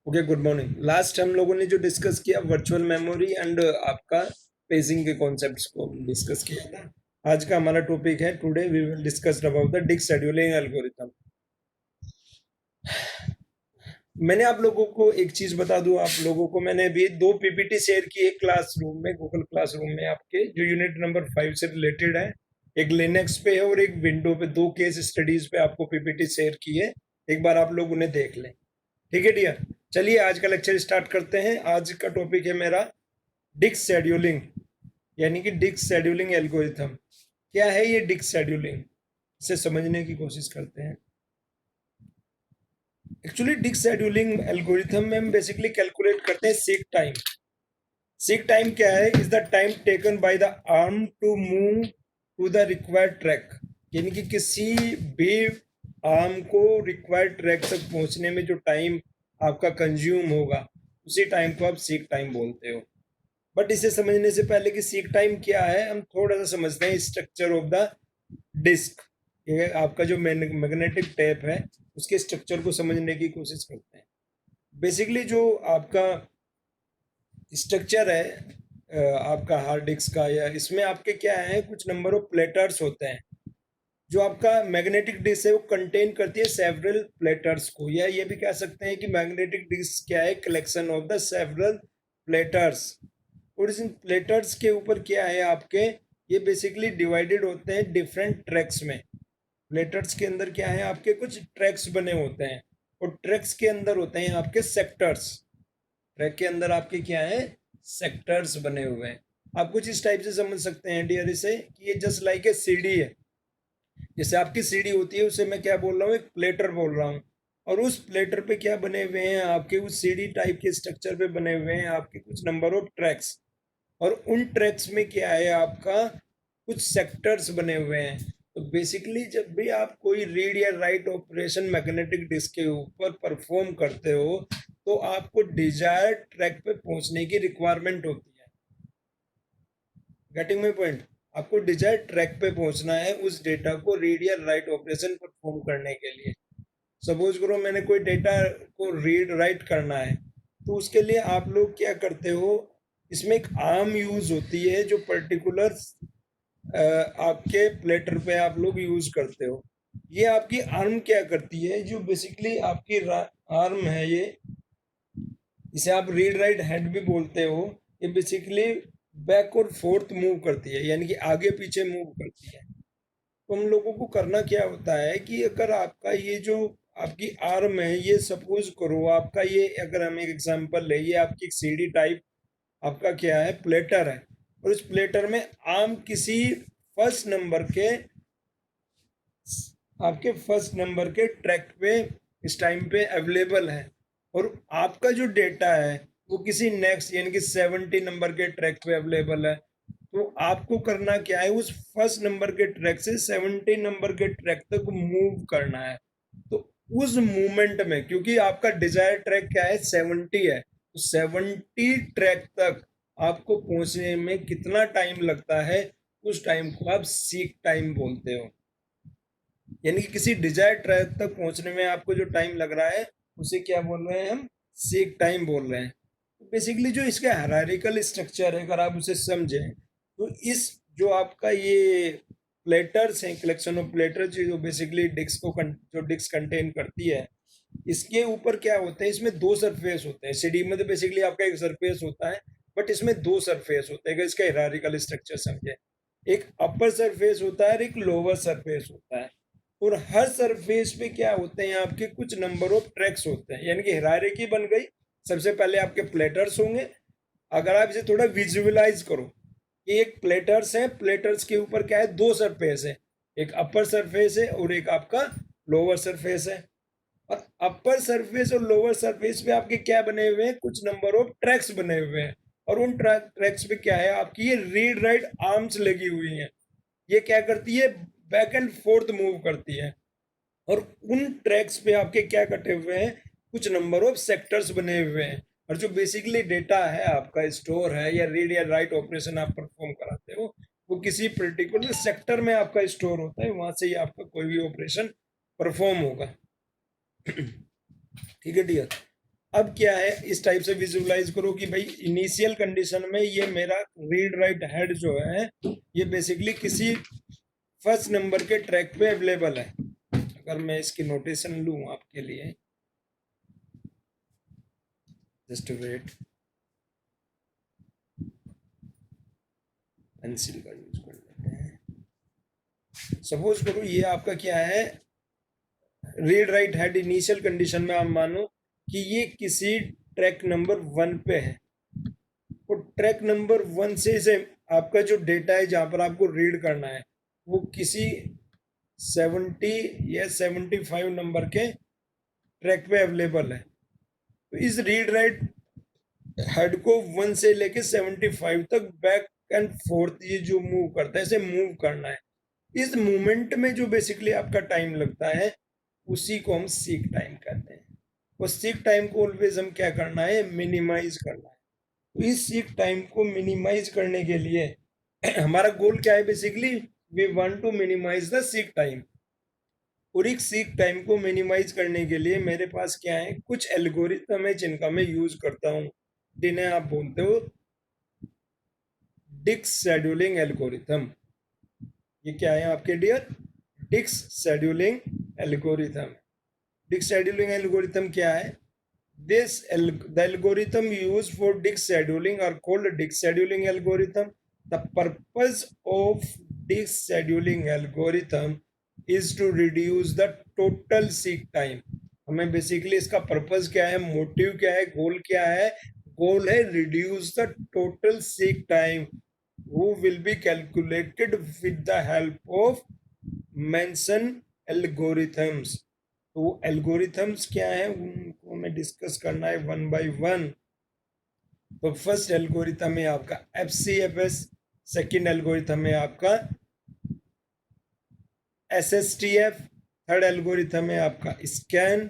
Okay, good morning. Last हम लोगों ने जो डिस्कस किया वर्चुअल मेमोरी एंड आपका पेजिंग के कॉन्सेप्ट्स को डिस्कस किया था। आज का हमारा टॉपिक है today we will discuss about the disk scheduling algorithm. मैंने आप लोगों को एक चीज बता दूं, आप लोगों को मैंने अभी दो पीपीटी शेयर की है क्लासरूम में, गूगल क्लासरूम में, आपके जो यूनिट नंबर 5 से रिलेटेड है। एक लिनक्स पे है और एक विंडो पे, दो केस स्टडीज पे आपको पीपीटी शेयर की है। एक बार आप लोग उन्हें देख लें। ठीक है डियर, चलिए आज का लेक्चर स्टार्ट करते हैं। आज का टॉपिक है मेरा डिस्क शेड्यूलिंग, यानी कि डिस्क शेड्यूलिंग एल्गोरिथम। क्या है ये डिस्क शेड्यूलिंग, इसे समझने की कोशिश करते हैं। एक्चुअली डिस्क शेड्यूलिंग एल्गोरिथम में हम बेसिकली कैलकुलेट करते हैं सीक टाइम। सीक टाइम क्या है? Is the time taken by the arm to move to the required track, यानी कि किसी भी आर्म को रिक्वायर्ड ट्रैक तक पहुंचने में जो टाइम आपका कंज्यूम होगा, उसी टाइम को आप सीक टाइम बोलते हो। बट इसे समझने से पहले कि सीक टाइम क्या है, हम थोड़ा सा समझते हैं स्ट्रक्चर ऑफ द डिस्क। ये आपका जो मैग्नेटिक टेप है, उसके स्ट्रक्चर को समझने की कोशिश करते हैं। बेसिकली जो आपका स्ट्रक्चर है आपका हार्ड डिस्क का, या इसमें आपके क्या है, कुछ नंबर ऑफ प्लेटर्स होते हैं। जो आपका मैग्नेटिक डिस्क है वो कंटेन करती है सेवरल प्लेटर्स को, या ये भी कह सकते हैं कि मैग्नेटिक डिस्क क्या है, collection of the several platters. और इन प्लेटर्स के ऊपर क्या है आपके, ये बेसिकली डिवाइडेड होते हैं डिफरेंट ट्रैक्स में। प्लेटर्स के अंदर क्या है, आपके कुछ ट्रैक्स बने होते हैं, और ट्रैक्स के अंदर होते हैं आपके सेक्टर्स। ट्रैक के अंदर आपके क्या है, सेक्टर्स बने हुए हैं। आप कुछ इस टाइप से समझ सकते हैं डियर इसे, कि ये जस्ट लाइक ए सीडी है। जैसे आपकी सीडी होती है, उसे मैं क्या बोल रहा हूँ, एक प्लेटर बोल रहा हूँ। और उस प्लेटर पे क्या बने हुए हैं आपके, उस सीडी टाइप के स्ट्रक्चर पे बने हुए हैं आपके कुछ नंबर ऑफ ट्रैक्स। और उन ट्रैक्स में क्या है आपका, कुछ सेक्टर्स बने हुए हैं। तो बेसिकली जब भी आप कोई रीड या राइट ऑपरेशन मैग्नेटिक डिस्क के ऊपर परफॉर्म करते हो, तो आपको डिजायर्ड ट्रैक पे पहुंचने की रिक्वायरमेंट होती है। Getting my point? आपको डिजायर्ड ट्रैक पे पहुंचना है उस डेटा को रीड या राइट ऑपरेशन परफॉर्म करने के लिए। सपोज करो मैंने कोई डेटा को रीड राइट करना है, तो उसके लिए आप लोग क्या करते हो, इसमें एक आर्म यूज होती है जो पर्टिकुलर आपके प्लेटर पे आप लोग यूज करते हो। ये आपकी आर्म क्या करती है, जो बेसिकली आपकी आर्म है ये, इसे आप रीड राइट हेड भी बोलते हो। ये बेसिकली बैक और फोर्थ मूव करती है, यानी कि आगे पीछे मूव करती है। तो हम लोगों को करना क्या होता है कि अगर आपका ये जो आपकी आर्म है, ये सपोज करो आपका ये, अगर हम एक एग्जांपल ले, ये आपकी एक सीडी टाइप आपका क्या है, प्लेटर है। और इस प्लेटर में आर्म किसी फर्स्ट नंबर के, आपके फर्स्ट नंबर के ट्रैक पे इस टाइम पे अवेलेबल है। और आपका जो डेटा है वो किसी नेक्स्ट, यानी कि 70 नंबर के ट्रैक पे अवेलेबल है। तो आपको करना क्या है, उस फर्स्ट नंबर के ट्रैक से 70 नंबर के ट्रैक तक मूव करना है। तो उस मूवमेंट में, क्योंकि आपका डिजायर ट्रैक क्या है, 70 है, तो 70 ट्रैक तक आपको पहुंचने में कितना टाइम लगता है, उस टाइम को आप सीक टाइम बोलते हो। यानी कि किसी डिजायर ट्रैक तक पहुंचने में आपको जो टाइम लग रहा है, उसे क्या बोल रहे हैं हम, सीक टाइम बोल रहे हैं। तो बेसिकली जो इसका हायरार्किकल स्ट्रक्चर है, अगर आप उसे समझें, तो इस जो आपका ये प्लेटर्स हैं, कलेक्शन ऑफ प्लेटर्स जो बेसिकली डिस्क को जो डिस्क कंटेन करती है, इसके ऊपर क्या होते हैं, इसमें दो सरफेस होते हैं। सीडी में तो बेसिकली आपका एक सरफेस होता है, बट इसमें दो सरफेस होते हैं। इसका हायरार्किकल स्ट्रक्चर समझे, एक अपर सरफेस होता है और एक लोअर सरफेस होता है। और हर सरफेस पे क्या होते हैं, आपके कुछ नंबर ऑफ ट्रैक्स होते हैं, यानी कि हायरार्की बन गई। सबसे पहले आपके प्लेटर्स होंगे। अगर आप इसे थोड़ा विजुअलाइज करो कि एक प्लेटर्स है, प्लेटर्स के ऊपर क्या है, दो सरफेस है, एक अपर सरफेस है और एक आपका लोअर सरफेस है। और अपर सरफेस और लोअर सरफेस पे आपके क्या बने हुए हैं, कुछ नंबर ऑफ ट्रैक्स बने हुए हैं। और उन ट्रैक्स पे क्या है, आपकी ये रीड राइट आर्म्स लगी हुई हैं। ये क्या करती है, बैक एंड फोर्थ मूव करती है। और उन ट्रैक्स पे आपके क्या कटे हुए हैं, कुछ नंबर ऑफ सेक्टर्स बने हुए हैं। और जो बेसिकली डेटा है आपका स्टोर है, या रीड या राइट ऑपरेशन आप परफॉर्म कराते हो, वो किसी पर्टिकुलर सेक्टर में आपका स्टोर होता है। वहां से ही आपका कोई भी ऑपरेशन परफॉर्म होगा। ठीक है डियर, अब क्या है, इस टाइप से विजुअलाइज करो कि भाई इनिशियल कंडीशन में ये मेरा रीड राइट हेड जो है ये बेसिकली किसी फर्स्ट नंबर के ट्रैक पे अवेलेबल है। अगर मैं इसकी नोटेशन लूं आपके लिए, जस्ट वेट, पेंसिल का यूज कर लेते हैं। सपोज करो ये आपका क्या है, read write head initial condition में आप मानो कि ये किसी ट्रैक नंबर 1 पे है, और ट्रैक नंबर 1 से आपका जो डेटा है जहां पर आपको रीड करना है वो किसी 70 या 75 नंबर के ट्रैक पे अवेलेबल है। तो इस रीड राइट हेड को 1 से लेके 75 तक बैक एंड फोर्थ ये जो मूव करता है, इसे मूव करना है। इस मूवमेंट में जो बेसिकली आपका टाइम लगता है उसी को हम सीक टाइम कहते हैं। और सीक टाइम को ऑलवेज हम क्या करना है, मिनिमाइज करना है। तो इस सीक टाइम को मिनिमाइज करने के लिए हमारा गोल क्या है, basically we want to minimize the seek time. और एक सीक टाइम को मिनिमाइज करने के लिए मेरे पास क्या है, कुछ एल्गोरिथम है जिनका मैं यूज करता हूँ, जिन्हें आप बोलते हो डिक्स शेड्यूलिंग एल्गोरिथम। ये क्या है आपके डियर, डिक्स शेड्यूलिंग एल्गोरिथम। डिक्स शेड्यूलिंग एल्गोरिथम क्या है, the algorithm used for disk scheduling are called disk scheduling algorithm. The purpose of disk scheduling algorithm is to reduce the total seek time. हमें basically इसका purpose क्या है, motive क्या है, गोल क्या है, गोल है reduce the total seek time who will be calculated with the help of mention algorithms. तो वो एल्गोरिथम्स क्या है उनको हमें डिस्कस करना है वन बाय वन। तो फर्स्ट एल्गोरिथम है आपका FCFS, सेकंड एल्गोरिथम है आपका SSTF, थर्ड एल्गोरिथम है आपका स्कैन,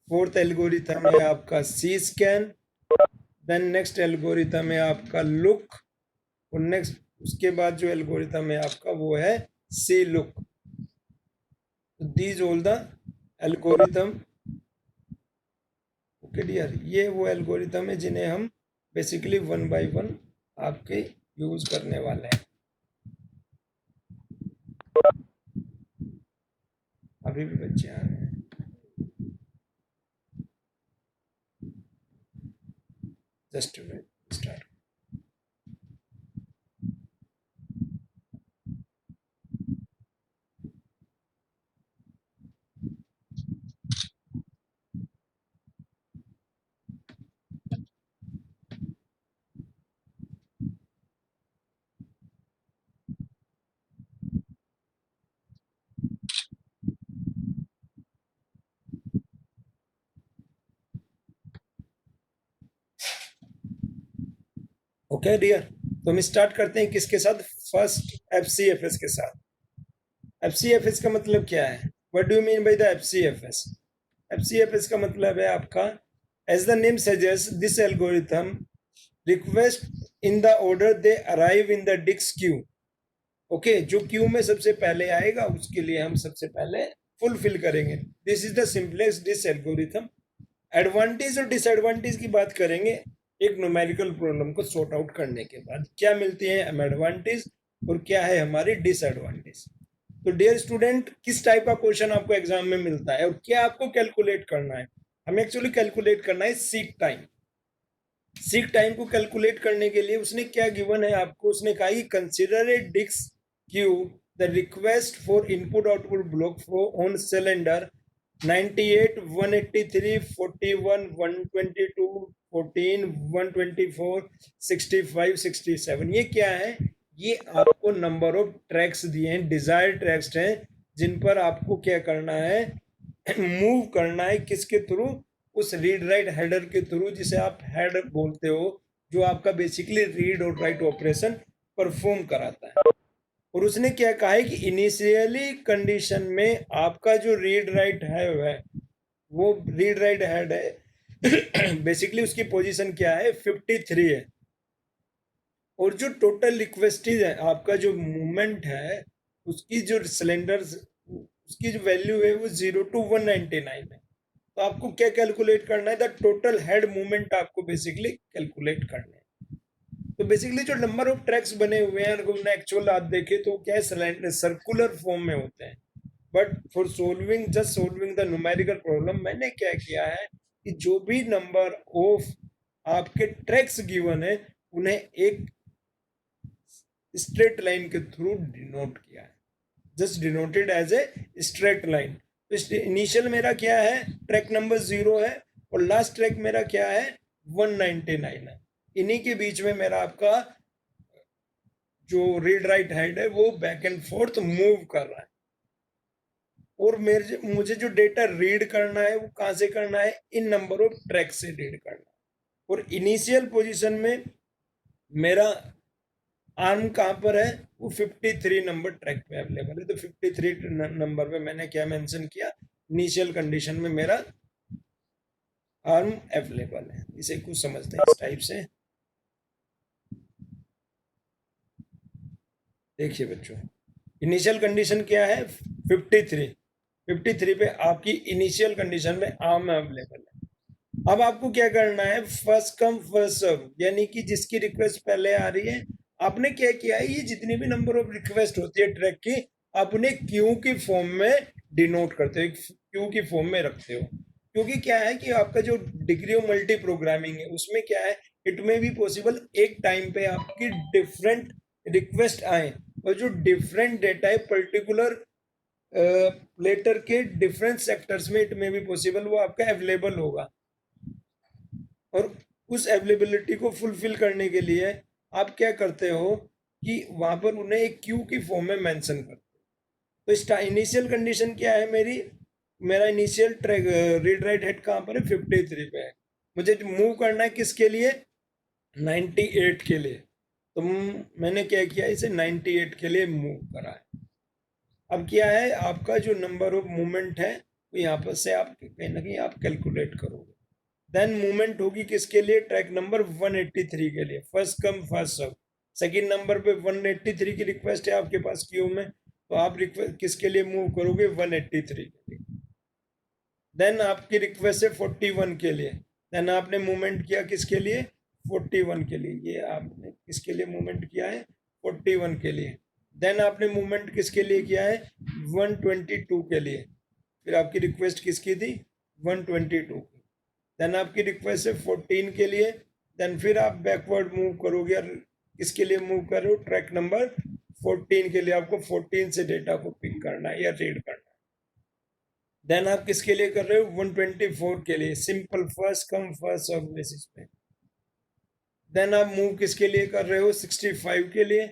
फोर्थ एल्गोरिथम है आपका C scan, then next algorithm है आपका लुक, और नेक्स्ट उसके बाद जो एल्गोरिथम है आपका वो है C look. These all the algorithm, okay dear, ये वो एल्गोरिथम है जिन्हें हम बेसिकली वन बाय वन आपके यूज करने वाले हैं। अभी भी बच्चे आ रहे हैं, जस्ट स्टार्ट। ओके डियर, तो हम स्टार्ट करते हैं किसके साथ, फर्स्ट FCFS के साथ। FCFS का मतलब क्या है, what do you mean by the FCFS? FCFS का मतलब है आपका, as the name suggest this algorithm request in the order they arrive in the disk queue. Okay, जो क्यू में सबसे पहले आएगा उसके लिए हम सबसे पहले फुलफिल करेंगे। This is the simplest disk algorithm. Advantage और डिसएडवांटेज की बात करेंगे एक न्यूमेरिकल प्रॉब्लम को सॉर्ट आउट करने के बाद, क्या मिलती है हम एडवांटेज और क्या है हमारी डिसएडवांटेज। तो डियर स्टूडेंट, किस टाइप का क्वेश्चन आपको एग्जाम में मिलता है और क्या आपको कैलकुलेट करना है, हमें एक्चुअली कैलकुलेट करना है सीक टाइम। सीक टाइम को कैलकुलेट करने के लिए उसने क्या गिवन है आपको, उसने कहा कि consider a disk queue the request for input output block flow on cylinder 98 183 41 122 14 124 65 67। ये क्या है, ये आपको नंबर ऑफ ट्रैक्स दिए हैं, डिजायर्ड ट्रैक्स हैं जिन पर आपको क्या करना है, मूव करना है, किसके थ्रू, उस रीड राइट हेडर के थ्रू जिसे आप हेड बोलते हो, जो आपका बेसिकली रीड और राइट ऑपरेशन परफॉर्म कराता है। और उसने क्या कहा है कि इनिशियली कंडीशन में आपका जो रीड राइट है वो रीड राइट हेड है बेसिकली उसकी पोजीशन क्या है, 53 है। और जो टोटल रिक्वेस्टेड है आपका जो मूवमेंट है उसकी जो सिलेंडर उसकी जो वैल्यू है वो 0 to 199 है। तो आपको क्या कैलकुलेट करना है, द टोटल हेड मूवमेंट आपको बेसिकली कैलकुलेट करना है। तो बेसिकली जो नंबर ऑफ ट्रैक्स बने हुए हैं अगर एक्चुअल आप देखें तो क्या है, सर्कुलर फॉर्म में होते हैं। But for solving just solving the numerical problem मैंने क्या किया है कि जो भी नंबर ऑफ आपके ट्रैक्स गिवन है उन्हें एक स्ट्रेट लाइन के थ्रू डिनोट किया है, just denoted as a straight line. तो इनिशियल मेरा क्या है, ट्रैक नंबर 0 है और लास्ट ट्रैक मेरा क्या है 199 है। इन्हीं के बीच में मेरा आपका जो रीड राइट हैंड है वो बैक एंड फोर्थ मूव कर रहा है। और मुझे जो डेटा रीड करना है वो कहाँ से करना है, इन नंबर ऑफ ट्रैक से रीड करना है। और इनिशियल पोजीशन में मेरा आर्म कहाँ पर है, वो 53 नंबर ट्रैक पे अवेलेबल है। तो 53 नंबर पे मैंने क्या मेंशन किया, इनिशियल कंडीशन में मेरा आर्म अवेलेबल है। इसे कुछ समझते हैं इस टाइप से। देखिए बच्चों, इनिशियल कंडीशन क्या है 53 पे आपकी इनिशियल कंडीशन में आर्म अवेलेबल है। अब आपको क्या करना है, फर्स्ट कम फर्स्ट सर्व, यानी कि जिसकी रिक्वेस्ट पहले आ रही है आपने क्या किया है, ये जितनी भी नंबर ऑफ रिक्वेस्ट होती है ट्रैक की आपने क्यू की फॉर्म में डिनोट करते हो, क्यू की फॉर्म में रखते हो। क्योंकि क्या है कि आपका जो डिग्री ऑफ मल्टी प्रोग्रामिंग है उसमें क्या है, इट में भी पॉसिबल एक टाइम पे आपकी डिफरेंट रिक्वेस्ट आए और जो डिफरेंट डेटा है पर्टिकुलर लेटर के डिफरेंट सेक्टर्स में इट में भी पॉसिबल वो आपका अवेलेबल होगा। और उस अवेलेबिलिटी को फुलफिल करने के लिए आप क्या करते हो कि वहां पर उन्हें एक क्यू की फॉर्म में मेंशन करते हो। तो इनिशियल कंडीशन क्या है मेरा initial track read write head कहाँ पर है 53 पे है। मुझे मूव करना है किसके लिए, 98 के लिए। तो मैंने क्या किया, इसे 98 के लिए मूव करा है। अब क्या है, आपका जो नंबर ऑफ मूवमेंट है वो यहाँ पर से आप कहीं ना कहीं आप कैलकुलेट करोगे। देन मूवमेंट होगी किसके लिए, ट्रैक नंबर 183 के लिए, first come first serve. Second number पे 183 की रिक्वेस्ट है आपके पास क्यू में, तो आप रिक्वेस्ट किसके लिए मूव करोगे 183 के लिए। देन आपकी रिक्वेस्ट है 41 के लिए, देन आपने मूवमेंट किया किसके लिए 41 के लिए, ये आपने किसके लिए मूवमेंट किया है 41 के लिए। देन आपने मूवमेंट किसके लिए किया है 122 के लिए, फिर आपकी रिक्वेस्ट किसकी थी 122 की। देन आपकी रिक्वेस्ट है 14 के लिए, देन फिर आप बैकवर्ड मूव करोगे और किसके लिए मूव कर रहे हो, ट्रैक नंबर 14 के लिए आपको 14 से डेटा को पिक करना है या रीड करना है। देन आप किसके लिए कर रहे हो 124 के लिए, simple first come first serve basis पे। देन आप मूव किसके लिए कर रहे हो 65 के लिए,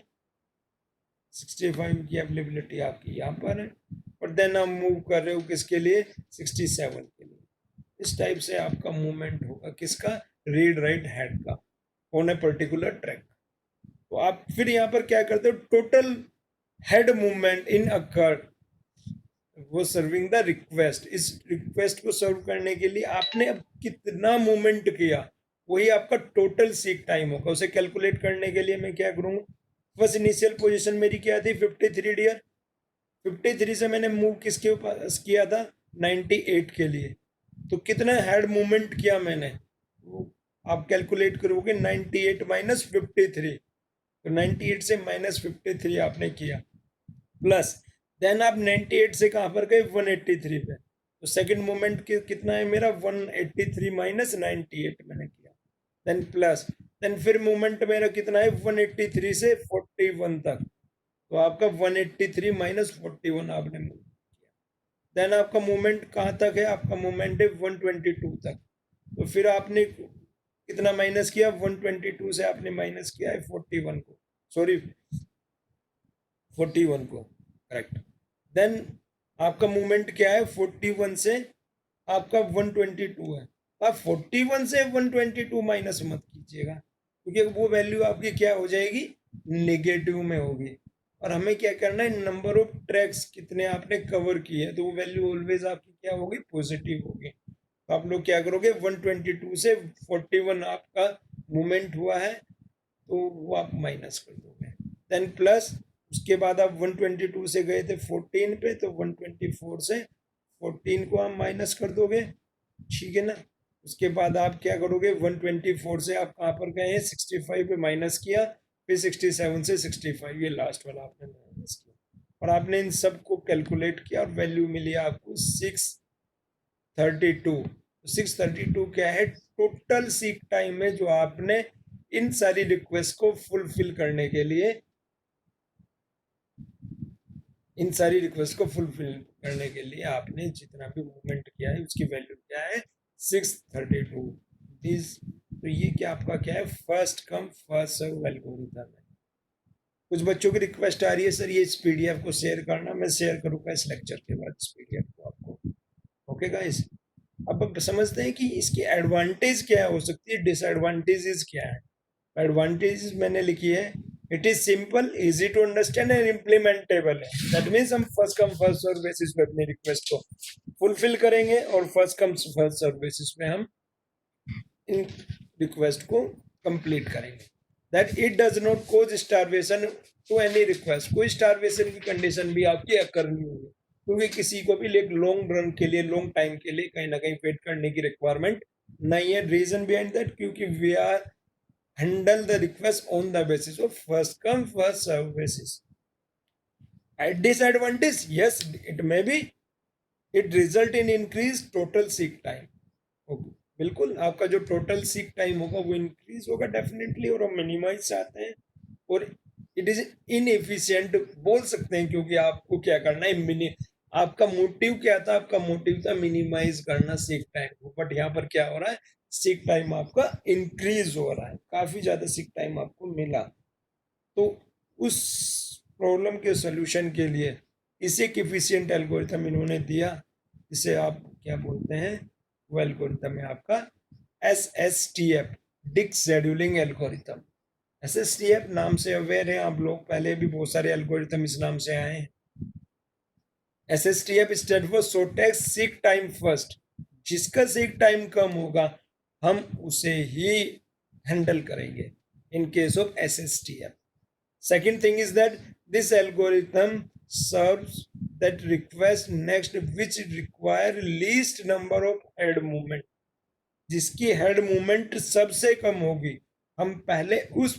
65 की अवेलेबिलिटी आपकी यहाँ पर है। और देन आप मूव कर रहे हो किसके लिए 67 के लिए। इस टाइप से आपका मूवमेंट होगा किसका, रीड राइट हेड का ऑन ए पर्टिकुलर ट्रैक। तो आप फिर यहाँ पर क्या करते हो, टोटल हेड मूवमेंट इन अकर वो सर्विंग द रिक्वेस्ट। इस रिक्वेस्ट को सर्व करने के लिए आपने अब कितना मूवमेंट किया वही आपका टोटल सीक टाइम होगा। उसे कैलकुलेट करने के लिए मैं क्या करूँगा, बस इनिशियल पोजीशन मेरी क्या थी 53 डियर, 53 से मैंने मूव किसके पास किया था 98 के लिए। तो कितना हेड मूवमेंट किया मैंने, वो आप कैलकुलेट करोगे 98 माइनस 53। तो 98 से माइनस 53 आपने किया, प्लस देन आप 98 से कहाँ पर गए 183 पे। तो सेकंड मोमेंट कितना है मेरा 183 माइनस 98 मैंने किया, देन प्लस, देन फिर मोमेंट मेरा कितना है 183 से 41 तक। तो आपका 183 माइनस 41 आपने मूव किया। देन आपका मूवमेंट कहाँ तक है, आपका मूवमेंट है 122 तक। तो फिर आपने कितना माइनस किया 122 से आपने माइनस किया है 41 को, सॉरी 41 को, करेक्ट। देन आपका मूवमेंट क्या है 41 से आपका 122 है। आप 41 से 122 माइनस मत कीजिएगा क्योंकि वो वैल्यू आपकी क्या हो जाएगी, नेगेटिव में होगी। और हमें क्या करना है, नंबर ऑफ ट्रैक्स कितने आपने कवर किए हैं तो वो वैल्यू ऑलवेज आपकी क्या होगी, पॉजिटिव होगी। तो आप लोग क्या करोगे 122 से 41 आपका मूवमेंट हुआ है तो वो आप माइनस कर दोगे। देन प्लस उसके बाद आप 122 से गए थे 14 पे, तो 124 से 14 को आप माइनस कर दोगे। ठीक है ना। उसके बाद आप क्या करोगे, 124 से आप कहाँ पर गए हैं, 65 पे माइनस किया, फिर 67 से 65, ये लास्ट वाला आपने माइनस किया, और आपने इन सब को कैलकुलेट किया और वैल्यू मिली आपको 632। 632 क्या है, टोटल सीक टाइम है जो आपने इन सारी रिक्वेस्ट को फुलफिल करने के लिए, इन सारी रिक्वेस्ट को फुलफिल करने के लिए आपने जितना भी मूवमेंट किया है उसकी वैल्यू क्या है, 632 दिस। तो ये क्या आपका क्या है, first come first serve algorithm है। कुछ बच्चों की रिक्वेस्ट आ रही है, सर ये इस पीडीएफ को शेयर करना, मैं शेयर करूंगा इस लेक्चर के बाद इस पीडीएफ को आपको। ओके गाइस, अब समझते हैं कि इसकी एडवांटेज क्या हो सकती है, डिसएडवांटेजेस क्या है। एडवांटेज मैंने लिखी है, it is simple, easy to understand and implementable है। दैट मीन्स हम first come first serve basis पे अपनी रिक्वेस्ट को फुलफिल करेंगे और first come first serve basis पे हम इन रिक्वेस्ट को कंप्लीट करेंगे। That it does not cause starvation to any request, कोई स्टारवेशन की कंडीशन भी आपकी अकर नहीं होगी, क्योंकि किसी को भी एक लॉन्ग रन के लिए, लॉन्ग टाइम के लिए कहीं ना कहीं वेट करने की रिक्वायरमेंट नहीं है। रीजन बिहाइंड दैट, क्योंकि we are handle the request on the basis of first come first serve basis. At disadvantage, yes, it may be, it result in increased total seek time. Okay. बिल्कुल आपका जो total seek time होगा वो increase होगा definitely, और हम minimise चाहते हैं, और इट इज इनएफिशिएंट बोल सकते हैं, क्योंकि आपको क्या करना है, मिनी आपका मोटिव क्या था, आपका मोटिव था मिनिमाइज करना सीक टाइम को, बट यहाँ पर क्या हो रहा है, सीक टाइम आपका इंक्रीज हो रहा है, काफी ज्यादा सीक टाइम आपको मिला। तो उस प्रॉब्लम के सोल्यूशन के लिए इसे एक एफिशिएंट एल्गोरिथम इन्होंने दिया, इसे आप क्या बोलते हैं, वो एल्गोरिथम है आपका SSTF, disk scheduling algorithm. SSTF नाम से अवेयर है आप लोग, पहले भी बहुत सारे एल्गोरिथम इस नाम से आए हैं। SSTF stand for shortest seek time first, जिसका सीक टाइम कम होगा हम उसे ही हैंडल करेंगे इन case of SSTF। Second thing is that this algorithm serves that request next which require least number of head movement, जिसकी हेड मूवमेंट सबसे कम होगी, हम पहले उस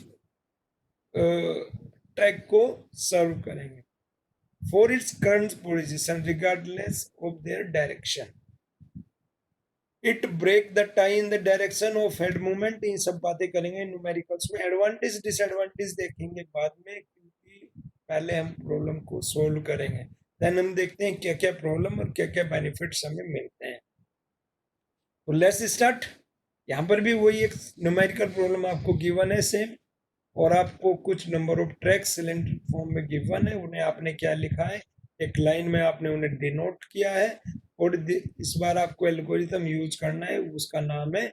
ट्रैक को सर्व करेंगे for its current position regardless of their direction. It break the time the direction of head movement, ये सब बातें करेंगे न्यूमेरिकल्स में। एडवांटेज डिसएडवांटेज देखेंगे बाद में, क्योंकि पहले हम प्रॉब्लम को सोल्व करेंगे, देन हम देखते हैं क्या क्या प्रॉब्लम और क्या क्या बेनिफिट्स हमें मिलते हैं। तो लेट्स स्टार्ट। यहाँ पर भी वही एक न्यूमेरिकल प्रॉब्लम आपको गिवन है सेम, और आपको कुछ नंबर ऑफ ट्रैक्स सिलेंड्रिक फॉर्म में गिवन है, उन्हें आपने क्या लिखा है, एक लाइन में आपने उन्हें डिनोट किया है, और इस बार आपको एल्गोरिथम यूज करना है, उसका नाम है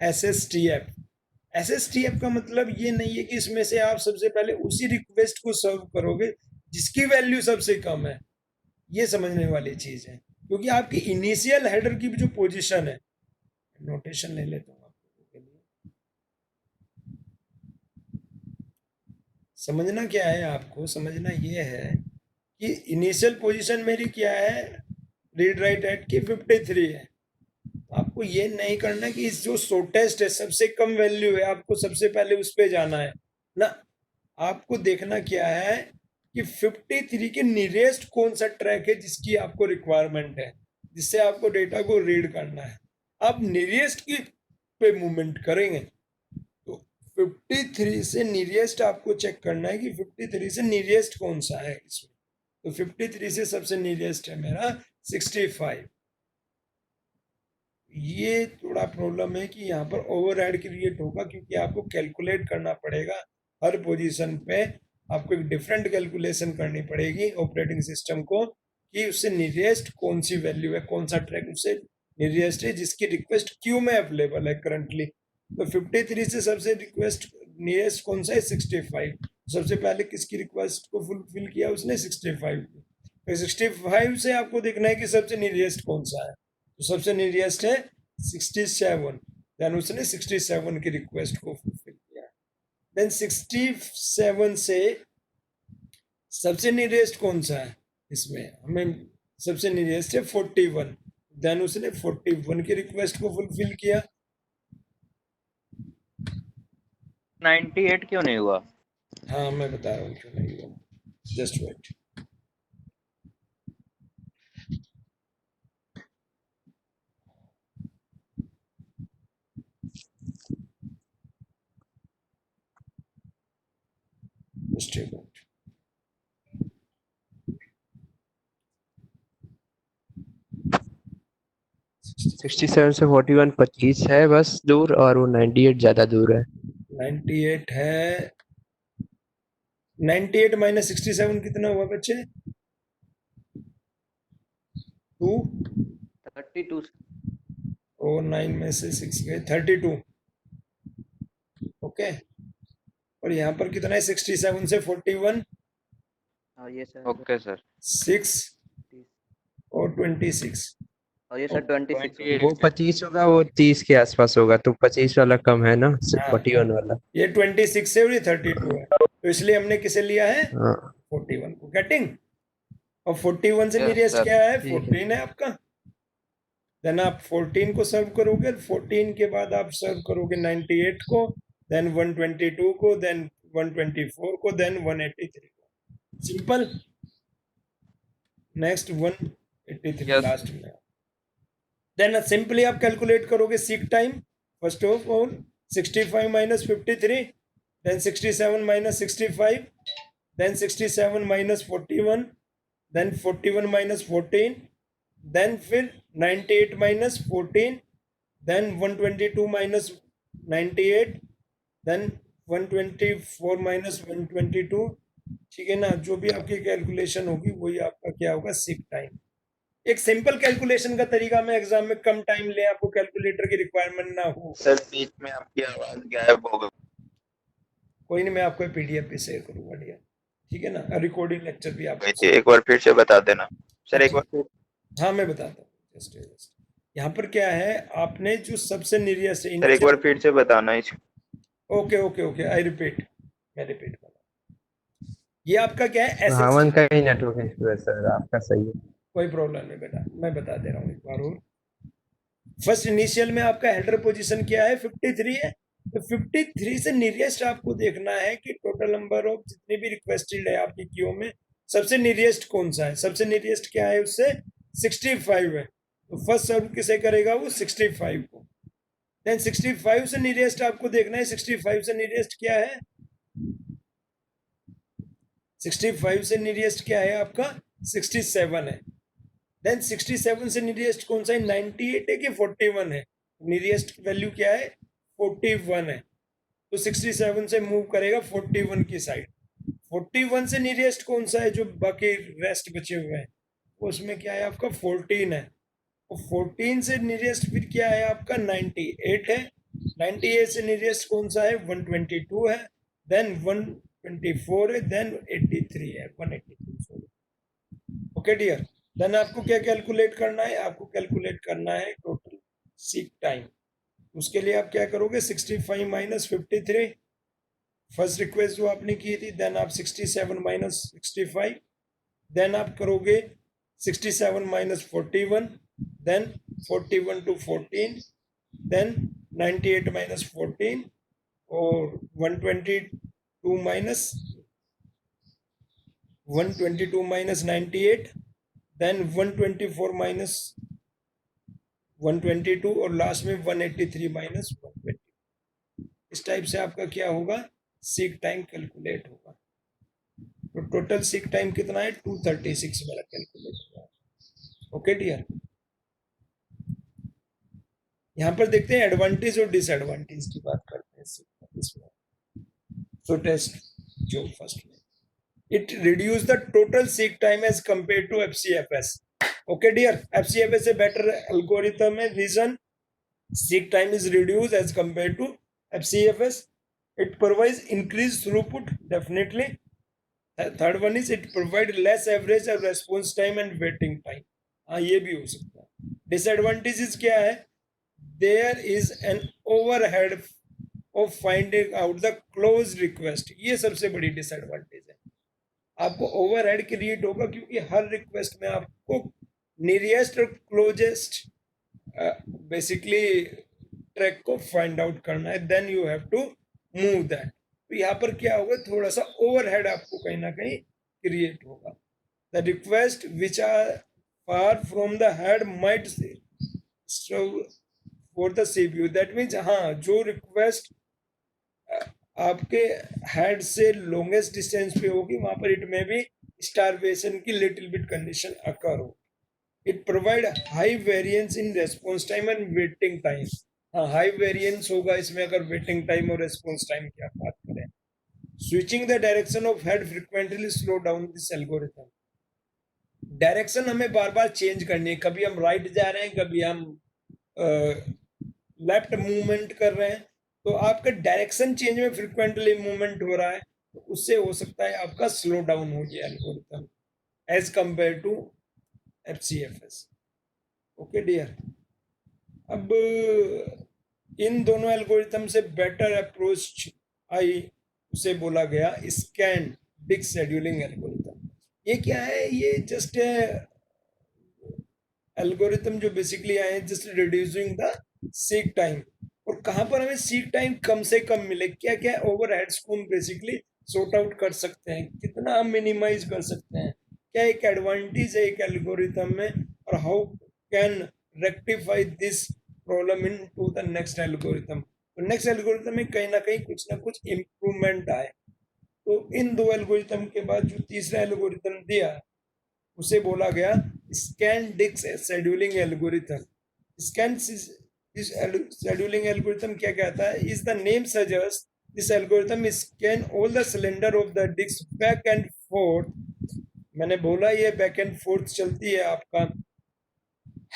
SSTF। SSTF का मतलब ये नहीं है कि इसमें से आप सबसे पहले उसी रिक्वेस्ट को सर्व करोगे जिसकी वैल्यू सबसे कम है, ये समझने वाली चीज है, क्योंकि आपकी इनिशियल हेडर की जो पोजीशन है, नोटेशन ले लेता हूँ आप लोगों के लिए, समझना क्या है, आपको समझना ये है कि इनिशियल पोजीशन मेरी क्या है, रीड राइट एट की 53 है। आपको ये नहीं करना कि इस जो शॉर्टेस्ट है, सबसे कम वैल्यू है, आपको सबसे पहले उस पे जाना है ना। आपको देखना क्या है कि 53 के नियरेस्ट कौन सा ट्रैक है जिसकी आपको रिक्वायरमेंट है, जिससे आपको डेटा को रीड करना है। आप नियरेस्ट की पे मूवमेंट करेंगे, तो 53 से नियरेस्ट आपको चेक करना है कि 53 से नियरेस्ट कौन सा है इसमें। तो 53 से सबसे नियरेस्ट है मेरा 65। ये थोड़ा प्रॉब्लम है कि यहाँ पर ओवरहेड क्रिएट होगा, क्योंकि आपको कैलकुलेट करना पड़ेगा हर पोजीशन पे, आपको एक डिफरेंट कैलकुलेशन करनी पड़ेगी ऑपरेटिंग सिस्टम को, कि उससे नियरेस्ट कौन सी वैल्यू है, कौन सा ट्रैक उससे नियरेस्ट है जिसकी रिक्वेस्ट क्यू में अवेलेबल है करंटली। तो 53 से सबसे रिक्वेस्ट नियरेस्ट कौन सा है, 65। सबसे पहले किसकी रिक्वेस्ट को फुलफिल किया उसने, 65 की। तो 65 से आपको देखना है कि सबसे नियरेस्ट कौन सा है, तो सबसे नियरेस्ट है 67, देन उसने 67 की रिक्वेस्ट को फुलफिल किया। देन 67 से सबसे नियरेस्ट कौन सा है, इसमें हमें सबसे नियरेस्ट है 41, देन उसने 41 की रिक्वेस्ट को फुलफिल किया। 98 क्यों नहीं हुआ? हाँ मैं बता रहा हूँ क्यों नहीं हुआ, जस्ट वेट। Just wait. 67 से 41 25 है बस दूर, और वो 98 ज्यादा दूर है। 98 है, 98 माइनस 67 कितना हुआ बच्चे? 2 32। और 9 में से 6 गए, 32। ओके, और यहाँ पर कितना है? 67 से 41, हाँ ये सर। Okay sir. 6 और 26। और ये सर 26 वो 25 होगा, वो 30 के आसपास होगा, तो 25 वाला कम है ना, हाँ 41 वाला। ये 26 है और ये 32 है, तो इसलिए हमने किसे लिया है? हाँ 41 को। गेटिंग? और 41 से Yes, नियरेस्ट sir. क्या है? ठीक है। 14 है आपका। देन आप 14 को सर्व करोगे, 14 के बाद आप सर्व करोगे 98 को, देन 122 को, देन 124 को, देन 183 को। सिंपल। Next 183 Yes. लास्ट में। देन सिंपली आप कैलकुलेट करोगे seek time. First of all 65 minus 53, then 67 minus 65, then 67 minus 41, then 41 minus 14, then फिर 98 minus 14, then 122 minus 98, then 124 minus 122। ठीक है ना? जो भी आपकी कैलकुलेशन होगी वही आपका क्या होगा? Seek time. एक सिंपल कैलकुलेशन का तरीका में एग्जाम में कम टाइम ले, आपको कैलकुलेटर की रिक्वायरमेंट ना हो। सर बीच में आपकी आवाज गायब हो गई। कोई नहीं, मैं आपको पीडीएफ पे शेयर करूंगा डियर, ठीक है ना? रिकॉर्डिंग लेक्चर भी आपको थी, एक बार फिर से बता देना सर, एक अच्छा, बार फिर। हाँ मैं बताता हूँ। जस्ट यहाँ पर क्या है, आपने जो सबसे नियरेस्ट सर एक बार फिर से बताना इस। Okay okay okay, I repeat, मैं रिपीट कर रहा हूँ। ये आपका क्या है? सुहावन का ही नेटवर्क इशू है सर, आपका सही है। कोई प्रॉब्लम नहीं बेटा, मैं बता दे रहा हूँ एक बार और। फर्स्ट इनिशियल में आपका हेडर पोजीशन क्या है? 53 है। तो 53 से नियरेस्ट आपको देखना है कि टोटल नंबर ऑफ जितनी भी रिक्वेस्टेड है आपकी क्यू में, सबसे नियरेस्ट कौन सा है? सबसे नियरेस्ट क्या है उससे? 65 है। तो फर्स्ट सर्व किसे करेगा? वो 65 को। देन 65 से नियरेस्ट आपको देखना है, 65 से नियरेस्ट क्या है? 65 से नियरेस्ट क्या है आपका? 67 है। देन 67 से नियरेस्ट कौन सा है? 98 है कि 41 है? नियरेस्ट वैल्यू क्या है? 41 है। तो 67 से मूव करेगा 41 की साइड। 41 से नियरेस्ट कौन सा है जो बाकी रेस्ट बचे हुए हैं? उसमें क्या है आपका? 14 है। और 14 से नियरेस्ट फिर क्या है आपका? 98 है। 98 से नियरेस्ट कौन सा है? 122 है। देन 124 है, देन 83 है, 183। ओके डियर, देन आपको क्या कैलकुलेट करना है? आपको कैलकुलेट करना है टोटल सीक टाइम। उसके लिए आप क्या करोगे? 65 माइनस 53, फर्स्ट रिक्वेस्ट जो आपने की थी, देन आप 67 माइनस 65, देन आप करोगे 67 minus 41, then 41 to 14, then 98 minus 14, और 122 माइनस 98, देन 124 माइनस 122, और लास्ट में 183 माइनस 120। इस टाइप से आपका क्या होगा? सीक टाइम कैलकुलेट होगा। तो टोटल सीक टाइम कितना है? 236 मेरा कैलकुलेट हुआ। ओके डियर, यहाँ पर देखते हैं एडवांटेज और डिसएडवांटेज की बात करते हैं इसमें। तो टेस्ट जो फर्स्ट में, it reduce the total seek time as compared to FCFS. Okay dear, FCFS a better algorithm है. Reason, seek time is reduced as compared to FCFS. It provides increased throughput, definitely. Third one is it provide less average of response time and waiting time. हाँ ये भी हो सकता है. Disadvantages क्या है? There is an overhead of finding out the close request. ये सबसे बड़ी disadvantage है. आपको ओवरहेड क्रिएट होगा क्योंकि हर रिक्वेस्ट में आपको नियरेस्ट और क्लोजेस्ट बेसिकली ट्रैक को फाइंड आउट करना है, then you have to move that. तो यहाँ पर क्या होगा, थोड़ा सा ओवरहेड आपको कहीं ना कहीं क्रिएट होगा। The request which are far from the head might for the CPU, that means हाँ, जो रिक्वेस्ट आपके हेड से लॉन्गेस्ट डिस्टेंस पे होगी वहां पर इट में भी स्टारवेशन की लिटिल बिट कंडीशन अकर हो। It provide high variance in response time and waiting time. हाँ, हाई वेरिएंस होगा इसमें अगर वेटिंग टाइम और रेस्पॉन्स टाइम की आप बात करें। Switching the direction of head frequently slow down this algorithm. Direction हमें बार बार चेंज करनी है, कभी हम राइट जा रहे हैं, कभी हम लेफ्ट मूवमेंट कर रहे हैं, तो आपका डायरेक्शन चेंज में फ्रिक्वेंटली मूवमेंट हो रहा है, तो उससे हो सकता है आपका स्लो डाउन हो जाए algorithm as compare to FCFS। Okay dear, अब इन दोनों एल्गोरिथम से बेटर अप्रोच आई उसे बोला गया स्कैन डिक्स शेड्यूलिंग एल्गोरिथम। ये क्या है, ये जस्ट एल्गोरिथम जो बेसिकली आए हैं just reducing the seek time, और कहाँ पर हमें सीक टाइम कम से कम मिले, क्या क्या ओवरहेड्स को हम बेसिकली सॉर्ट आउट कर सकते हैं, कितना हम मिनिमाइज कर सकते हैं, क्या एक एडवांटेज है एक एल्गोरिथम में, और how can rectify this problem into the next algorithm. तो नेक्स्ट एल्गोरिथम में कहीं ना कुछ इम्प्रूवमेंट आए। तो इन दो एल्गोरिथम के बाद जो तीसरा एल्गोरिथम दिया उसे बोला गया स्कैन डिक्स scheduling algorithm. Scan scheduling algorithm क्या कहता है, is the name suggest this algorithm scan all the cylinder of the disk back and forth. मैंने बोला ये बैक एंड फोर्थ चलती है आपका।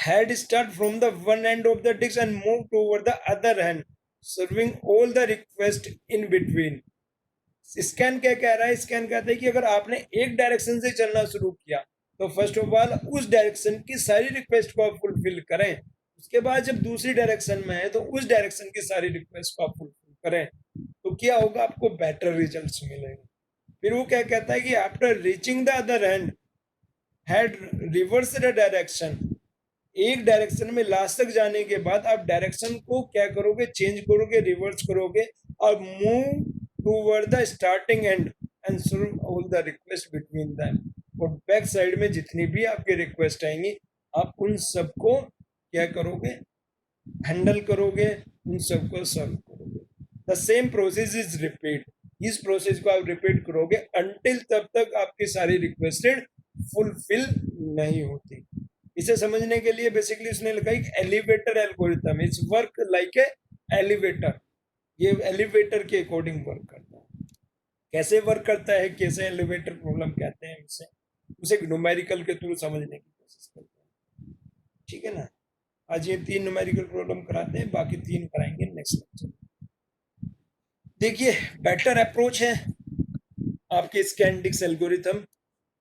Head start from the one end of the disk and move toward the other hand serving all the request in between. Scan क्या कह रहा है, स्कैन कहता है कि अगर आपने एक डायरेक्शन से चलना शुरू किया तो फर्स्ट ऑफ ऑल उस डायरेक्शन की सारी रिक्वेस्ट को आप फुलफिल करें, उसके बाद जब दूसरी डायरेक्शन में है तो उस डायरेक्शन की सारी रिक्वेस्ट को आप फुलफिल करें, तो क्या होगा, आपको बेटर रिजल्ट्स मिलेंगे। फिर वो क्या कहता है कि after reaching the other hand head reverse the direction. एक डायरेक्शन में लास्ट तक जाने के बाद आप डायरेक्शन को क्या करोगे, चेंज करोगे, रिवर्स करोगे और move toward the starting end and serve all the request between them. और बैक साइड में जितनी भी आपकी रिक्वेस्ट आएंगी आप उन सबको क्या करोगे, हैंडल करोगे, उन सबको सर्व करोगे। The same process is repeat. इस प्रोसेस को आप रिपीट करोगे अंटिल तब तक आपकी सारी रिक्वेस्टेड फुलफिल नहीं होती। इसे समझने के लिए बेसिकली उसने लिखा एक elevator algorithm, it's work like a elevator. ये एलिवेटर के अकॉर्डिंग वर्क करता है। कैसे वर्क करता है, कैसे एलिवेटर प्रॉब्लम कहते हैं उसे न्यूमेरिकल के थ्रू समझने की कोशिश करते हैं, ठीक है ना। आज ये 3 न्यूमेरिकल प्रॉब्लम कराते हैं, बाकी 3 कराएंगे नेक्स्ट लेक्चर। देखिए बेटर अप्रोच है आपके स्कैन डिक्स एल्गोरिथम।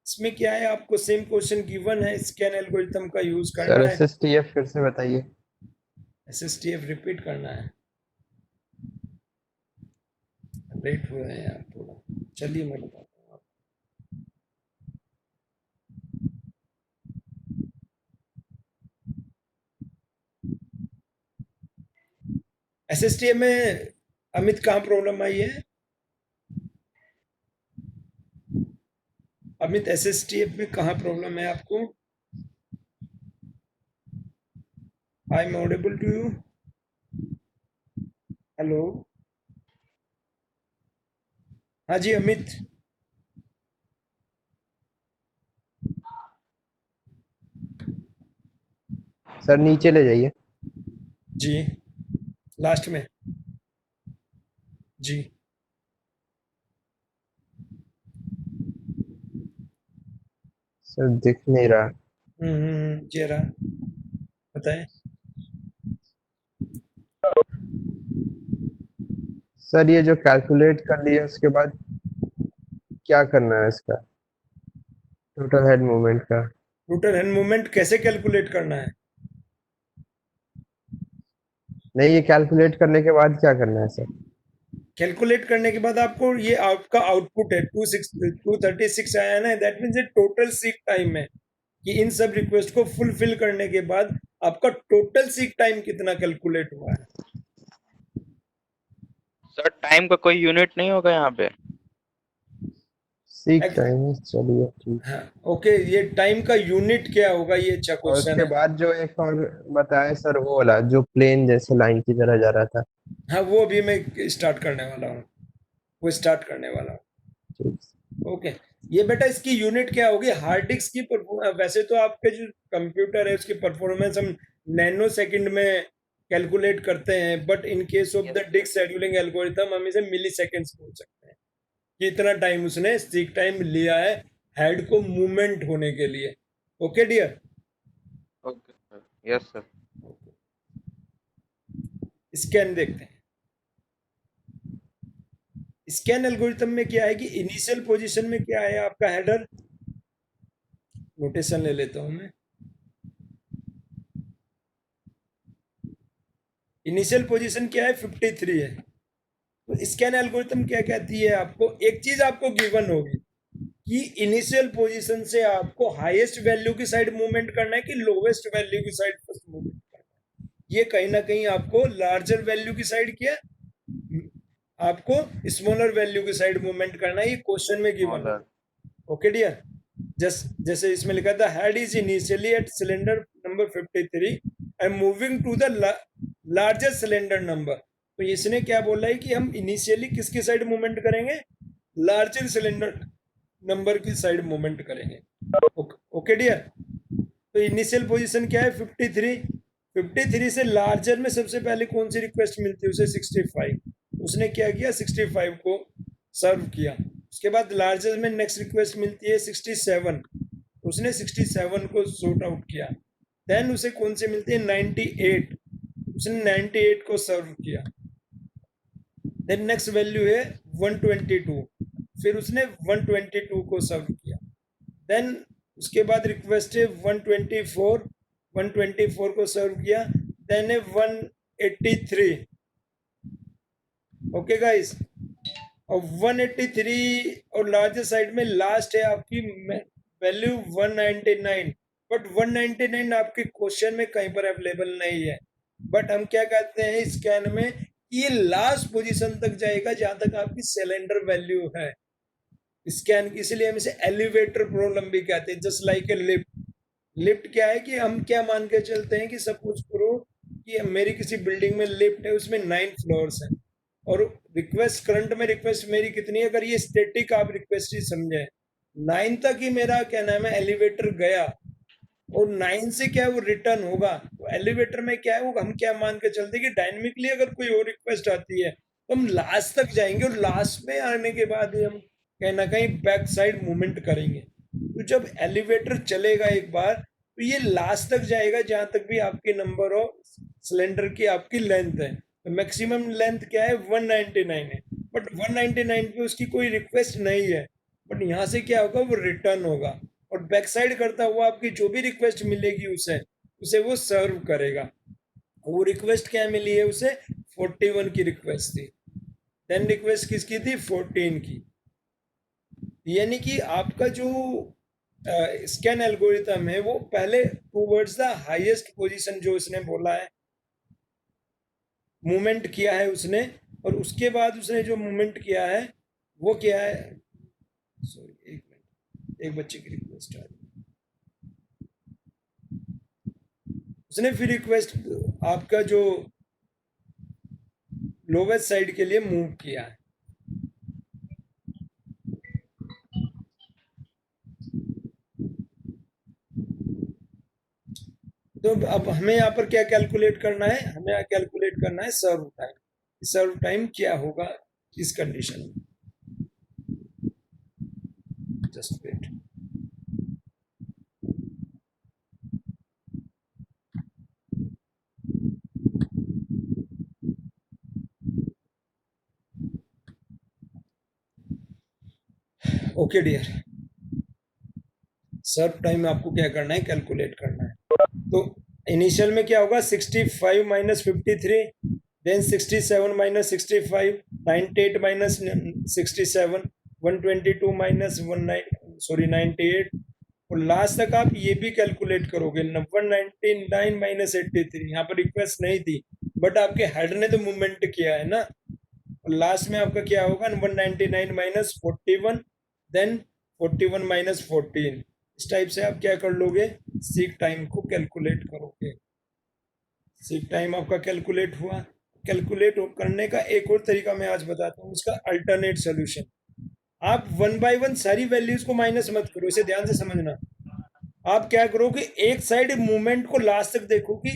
इसमें क्या है, आपको सेम क्वेश्चन गिवन है, स्कैन एल्गोरिथम का यूज करना है। SSTF फिर से बताइए। SSTF रिपीट करना है, लेट हो रहे हैं आप थोड़ा, चलिए मैं बताता हूँ आपको। SSTF में अमित कहाँ प्रॉब्लम आई है, अमित SSTF में कहाँ प्रॉब्लम है आपको? I am audible to you? Hello, हाँ जी अमित। सर नीचे ले जाइए। जी लास्ट में जी। सर दिख नहीं रहा। जी रहा, बताएं। सर ये जो कैलकुलेट कर लिया उसके बाद क्या करना है इसका, टोटल हेड मूवमेंट का? टोटल हैंड मूवमेंट कैसे कैलकुलेट करना है? नहीं, ये कैलकुलेट करने के बाद क्या करना है सर? कैलकुलेट करने के बाद आपको ये आपका आउटपुट है 236 आया ना, दैट मीन्स ये टोटल सीक टाइम है। कि इन सब रिक्वेस्ट को फुलफिल करने के बाद आपका टोटल सीक टाइम कितना कैलकुलेट हुआ है। सर टाइम का कोई यूनिट नहीं होगा यहाँ पे? सीक टाइम, चलिए ठीक। हाँ, ओके, ये टाइम का यूनिट क्या होगा, ये अच्छा और क्वेश्चन उसके है। बाद जो एक और बताया सर, वो वाला जो प्लेन जैसे लाइन की तरह जा रहा था। हाँ, वो भी मैं स्टार्ट करने वाला हूँ, वो स्टार्ट करने वाला हूँ। ठीक। ओके, ये बेटा इसकी यूनिट क्या होगी, हार्ड डिस्क की वैसे तो आपके जो कंप्यूटर है उसकी परफॉर्मेंस हम नैनो सेकंड में कैलकुलेट करते हैं, but in case of the disk scheduling algorithm हम इसे मिली सेकेंड्स बोल सकते हैं कि इतना टाइम उसने सीक टाइम लिया है हेड को मूवमेंट होने के लिए। Okay dear, okay sir, yes sir. Scan देखते हैं। स्कैन एल्गोरिथम में क्या है कि इनिशियल पोजीशन में क्या है आपका हेडर, नोटेशन ले लेता हूं मैं। इनिशियल पोजीशन क्या है, 53 है। तो स्कैन एल्गोरिथम क्या कहती है आपको, एक चीज आपको गिवन होगी कि इनिशियल पोजीशन से आपको हाईएस्ट वैल्यू की साइड मूवमेंट करना है कि लोवेस्ट वैल्यू की साइड फर्स्ट मूवमेंट करना है। ये कहीं ना कहीं आपको लार्जर वैल्यू की साइड किया, आपको स्मॉलर वैल्यू की साइड मूवमेंट करना है, ये क्वेश्चन में गिवन है। ओके डियर, जैसे इसमें लिखा था head is initially at cylinder number 53 and moving to the largest cylinder number. तो इसने क्या बोला है कि हम इनिशियली किसकी साइड मूवमेंट करेंगे, लार्जर सिलेंडर नंबर की साइड मूवमेंट करेंगे। ओके डियर, तो इनिशियल पोजीशन क्या है 53, 53 से लार्जर में सबसे पहले कौन सी रिक्वेस्ट मिलती है उसे, 65। उसने क्या किया, 65 को सर्व किया। उसके बाद लार्जर में नेक्स्ट रिक्वेस्ट मिलती है 67, उसने 67 को सॉर्ट आउट किया। देन उसे कौन सी मिलती है 98, उसने 98 को सर्व किया। देन नेक्स्ट वैल्यू है 122, फिर उसने 122 को सर्व किया। देन उसके बाद रिक्वेस्ट है 124, 124 को सर्व किया। देन है 183। ओके गाइस, और 183 और लार्जर साइड में लास्ट है आपकी वैल्यू 199, बट 199 आपके क्वेश्चन में कहीं पर अवेलेबल नहीं है। बट हम क्या कहते हैं स्कैन में, ये लास्ट पोजीशन तक जाएगा जहां तक आपकी सिलेंडर वैल्यू है स्कैन की, इसलिए हम इसे एलिवेटर प्रॉब्लम भी कहते हैं, just like a lift. Lift क्या है कि हम क्या मान के चलते हैं कि सपोज करो कि मेरी किसी बिल्डिंग में लिफ्ट है, उसमें 9 फ्लोर्स हैं और रिक्वेस्ट करंट में रिक्वेस्ट मेरी कितनी है, अगर ये स्टैटिक आप रिक्वेस्ट ही समझे, 9 तक ही मेरा क्या नाम है एलिवेटर गया और 9 से क्या वो रिटर्न होगा। तो एलिवेटर में क्या है वो हम क्या मान के चलते हैं कि डायनेमिकली अगर कोई और रिक्वेस्ट आती है तो हम लास्ट तक जाएंगे और लास्ट में आने के बाद ही हम कहीं ना कहीं बैक साइड मूवमेंट करेंगे। तो जब एलिवेटर चलेगा एक बार तो ये लास्ट तक जाएगा जहां तक भी आपके नंबर ऑफ सिलेंडर की आपकी लेंथ है। तो मैक्सिमम लेंथ क्या है 199 है, बट 199 पे उसकी कोई रिक्वेस्ट नहीं है, बट यहाँ से क्या होगा वो रिटर्न होगा और बैक साइड करता हुआ आपकी जो भी रिक्वेस्ट मिलेगी उसे उसे वो सर्व करेगा। वो रिक्वेस्ट क्या मिली है उसे, 41 की रिक्वेस्ट थी। देन रिक्वेस्ट किसकी थी, 14 की। यानी कि आपका जो स्कैन एल्गोरिथम है वो पहले टूवर्ड्स द हाईएस्ट पोजीशन जो इसने बोला है मूवमेंट किया है उसने, और उसके बाद उसने जो मूवमेंट किया है वो क्या है, सॉरी एक मिनट, एक बच्चे की रिक्वेस्ट आ रही है। उसने फिर रिक्वेस्ट आपका जो लोवेस्ट साइड के लिए मूव किया है। तो अब हमें यहाँ पर क्या कैलकुलेट करना है, हमें यहाँ कैलकुलेट करना है सर्व टाइम। सर्व टाइम क्या होगा इस कंडीशन में, जस्ट वेट। ओके डियर, सर्व टाइम आपको क्या करना है, कैलकुलेट करना है। तो इनिशियल में क्या होगा 65 minus 53, then 67 minus 65, 98 minus 67, 122 minus 19 98, और लास्ट तक आप ये भी कैलकुलेट करोगे 199 माइनस 83, यहाँ पर रिक्वेस्ट नहीं थी बट आपके हेड ने तो मूवमेंट किया है ना, और लास्ट में आपका क्या होगा 199 माइनस 41, देन 41 माइनस 14। इस टाइप से आप क्या कर लोगे, सीक टाइम को कैलकुलेट करोगे। सीक टाइम आपका कैलकुलेट हुआ। कैलकुलेट करने का एक और तरीका मैं आज बताता हूँ, उसका अल्टरनेट सोल्यूशन। आप वन बाय वन सारी वैल्यूज को माइनस मत करो, इसे ध्यान से समझना। आप क्या करो कि एक साइड मूवमेंट को लास्ट तक देखो कि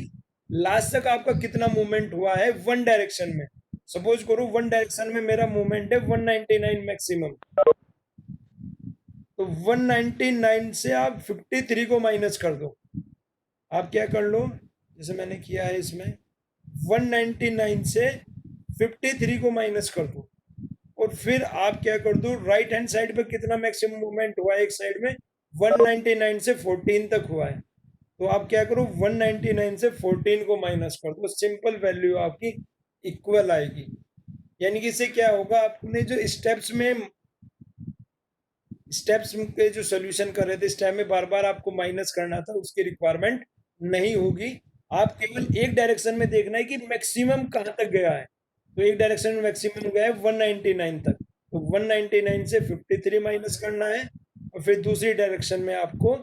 लास्ट तक आपका कितना मूवमेंट हुआ है वन डायरेक्शन में। सपोज करो वन डायरेक्शन में मेरा मूवमेंट है 199 मैक्सिमम, तो 199 से आप 53 को माइनस कर दो। आप क्या कर लो, जैसे मैंने किया है इसमें 199 से 53 को माइनस कर दो, और फिर आप क्या कर दो, राइट हैंड साइड पे कितना मैक्सिमम मूवमेंट हुआ है एक साइड में 199 से 14 तक हुआ है, तो आप क्या करो 199 से 14 को माइनस कर दो, सिंपल वैल्यू आपकी इक्वल आएगी। यानी कि इससे क्या होगा, आपने जो स्टेप्स के जो सोल्यूशन कर रहे थे इस टाइम में बार बार आपको माइनस करना था, उसकी रिक्वायरमेंट नहीं होगी। आप केवल एक डायरेक्शन में देखना है कि मैक्सिमम कहाँ तक गया है, तो एक डायरेक्शन में मैक्सिमम गया है 199 तक, तो 199 से 53 माइनस करना है, और फिर दूसरी डायरेक्शन में आपको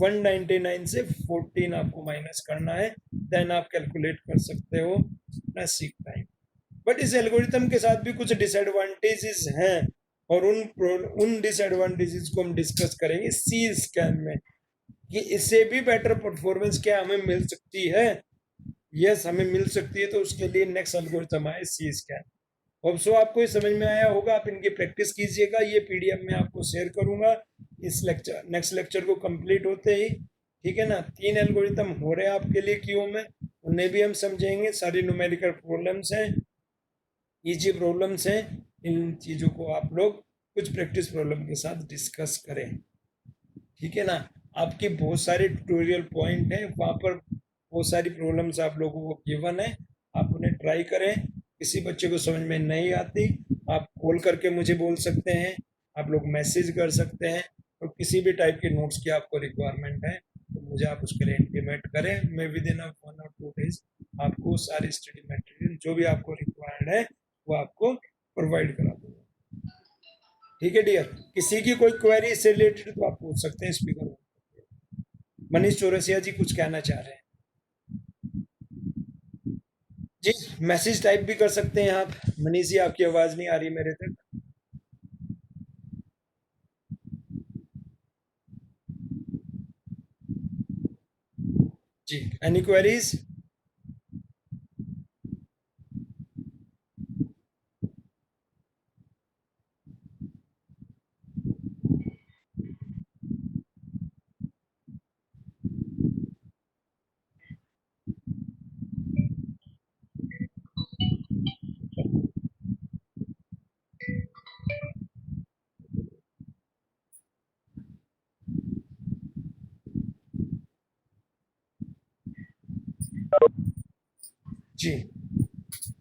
199 से 14 आपको माइनस करना है, देन आप कैलकुलेट कर सकते हो अपना सीक टाइम। बट इस एल्गोरिथम के साथ भी कुछ डिसएडवांटेजेस हैं, और उन डिसएडवांटेजेस को हम डिस्कस करेंगे सी स्कैन में, कि इससे भी बेटर परफॉर्मेंस क्या हमें मिल सकती है। यस, हमें मिल सकती है, तो उसके लिए नेक्स्ट एल्गोरिथम है सी स्कैन। होप सो आपको ये समझ में आया होगा, आप इनकी प्रैक्टिस कीजिएगा, ये पीडीएफ में आपको शेयर करूंगा इस नेक्स्ट लेक्चर को कंप्लीट होते ही, ठीक है ना। 3 एल्गोरिथम हो रहे हैं आपके लिए क्यू में, उन्हें भी हम समझेंगे। सारी न्यूमेरिकल प्रॉब्लम्स हैं, इजी प्रॉब्लम्स हैं, इन चीज़ों को आप लोग कुछ प्रैक्टिस प्रॉब्लम के साथ डिस्कस करें, ठीक है ना। आपके बहुत सारे ट्यूटोरियल पॉइंट हैं, वहाँ पर बहुत सारी प्रॉब्लम्स आप लोगों को गिवन है, आप उन्हें ट्राई करें। किसी बच्चे को समझ में नहीं आती, आप कॉल करके मुझे बोल सकते हैं, आप लोग मैसेज कर सकते हैं, और किसी भी टाइप के नोट्स की आपको रिक्वायरमेंट है तो मुझे आप उसके लिए इंटीमेट करें। मैं विद इन 1 और 2 डेज आपको सारी स्टडी मटेरियल जो भी आपको रिक्वायर्ड है वो आपको प्रोवाइड करा दूंगा, ठीक है डियर। किसी की कोई क्वेरी इससे रिलेटेड तो आप पूछ सकते हैं स्पीकर। मनीष चौरसिया जी कुछ कहना चाह रहे हैं जी, मैसेज टाइप भी कर सकते हैं आप। मनीष जी आपकी आवाज नहीं आ रही मेरे तक। जी, एनी क्वेरीज? जी,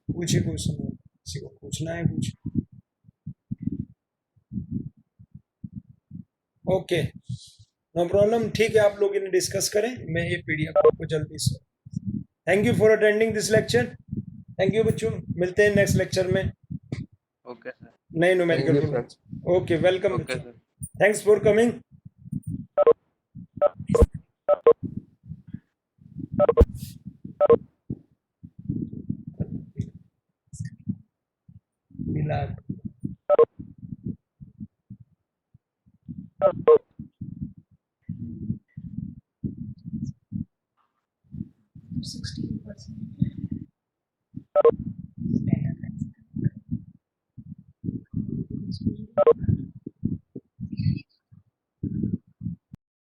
पूछिए क्वेश्चन, किसी को पूछना है कुछ? ओके, नो प्रॉब्लम, ठीक है, आप लोग इन्हें डिस्कस करें, मैं ये पीडीएफ आपको जल्दी से। Thank you for attending this lecture. Thank you बच्चों, मिलते हैं नेक्स्ट लेक्चर में ओके सर। नए thank numerical you problem. Sir. Okay, welcome okay बच्चों, सर। Thanks for coming. मिला 16%.